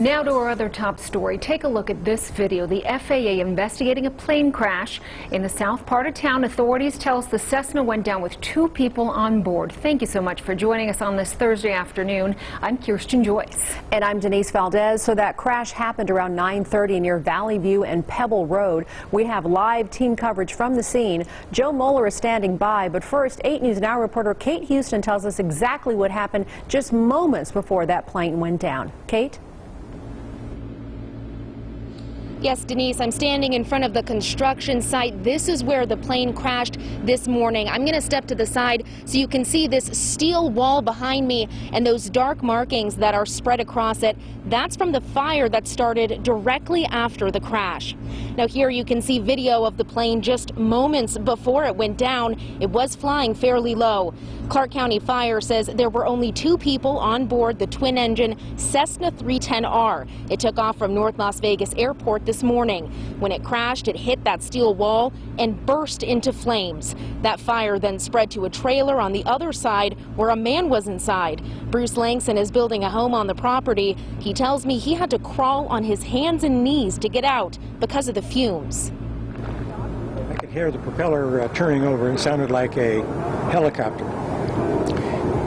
Now to our other top story. Take a look at this video. The FAA investigating a plane crash in the south part of town. Authorities tell us the Cessna went down with 2 people on board. Thank you so much for joining us on this Thursday afternoon. I'm Kirsten Joyce. And I'm Denise Valdez. So that crash happened around 9:30 near Valley View and Pebble Road. We have live team coverage from the scene. Joe Moeller is standing by. But first, 8 News Now reporter Kate Houston tells us exactly what happened just moments before that plane went down. Kate? Yes, Denise, I'm standing in front of the construction site. This is where the plane crashed this morning. I'm going to step to the side so you can see this steel wall behind me and those dark markings that are spread across it. That's from the fire that started directly after the crash. Now here you can see video of the plane just moments before it went down. It was flying fairly low. Clark County Fire says there were only 2 people on board the twin-engine Cessna 310R. It took off from North Las Vegas Airport this morning. When it crashed, it hit that steel wall and burst into flames. That fire then spread to a trailer on the other side where a man was inside. Bruce Langson is building a home on the property. He tells me he had to crawl on his hands and knees to get out because of the fumes. I could hear the propeller turning over. It sounded like a helicopter.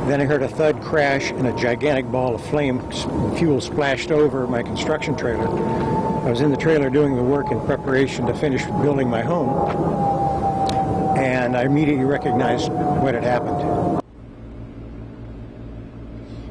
Then I heard a thud crash and a gigantic ball of flame fuel splashed over my construction trailer. I was in the trailer doing the work in preparation to finish building my home, and I immediately recognized what had happened.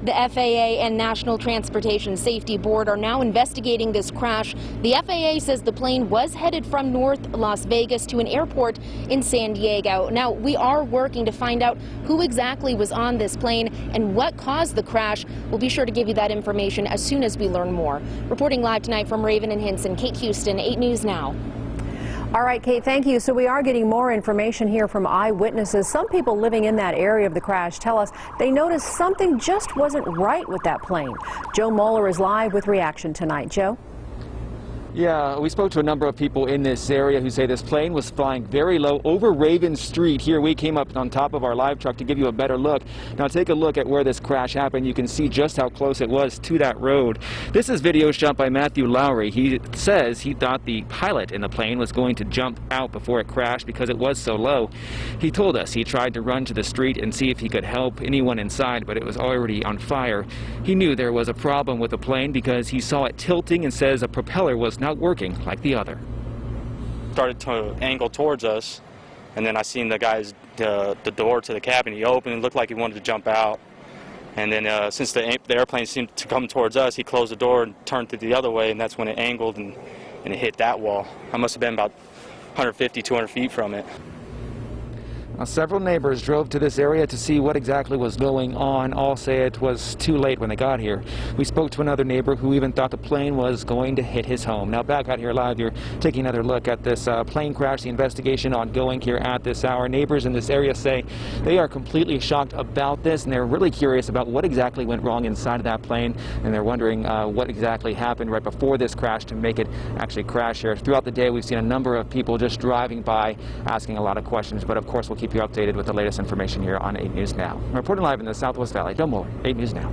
The FAA and National Transportation Safety Board are now investigating this crash. The FAA says the plane was headed from North Las Vegas to an airport in San Diego. Now, we are working to find out who exactly was on this plane and what caused the crash. We'll be sure to give you that information as soon as we learn more. Reporting live tonight from Raven and Hinson, Kate Houston, 8 News Now. All right, Kate, thank you. So we are getting more information here from eyewitnesses. Some people living in that area of the crash tell us they noticed something just wasn't right with that plane. Joe Moeller is live with reaction tonight. Joe? Yeah, we spoke to a number of people in this area who say this plane was flying very low over Raven Street. Here we came up on top of our live truck to give you a better look. Now take a look at where this crash happened. You can see just how close it was to that road. This is video shot by Matthew Lowry. He says he thought the pilot in the plane was going to jump out before it crashed because it was so low. He told us he tried to run to the street and see if he could help anyone inside, but it was already on fire. He knew there was a problem with the plane because he saw it tilting and says a propeller was not working like the other. Started to angle towards us, and then I seen the guy's the door to the cabin. He opened. It looked like he wanted to jump out, and then since the airplane seemed to come towards us, he closed the door and turned to the other way, and that's when it angled and it hit that wall. I must have been about 150, 200 feet from it. Now, several neighbors drove to this area to see what exactly was going on. All say it was too late when they got here. We spoke to another neighbor who even thought the plane was going to hit his home. Now back out here live, you're taking another look at this plane crash, the investigation ongoing here at this hour. Neighbors in this area say they are completely shocked about this, and they're really curious about what exactly went wrong inside of that plane, and they're wondering what exactly happened right before this crash to make it actually crash here. Throughout the day, we've seen a number of people just driving by asking a lot of questions, but of course we'll keep you updated with the latest information here on 8 News Now. Reporting live in the Southwest Valley, Joe Moeller, 8 News Now.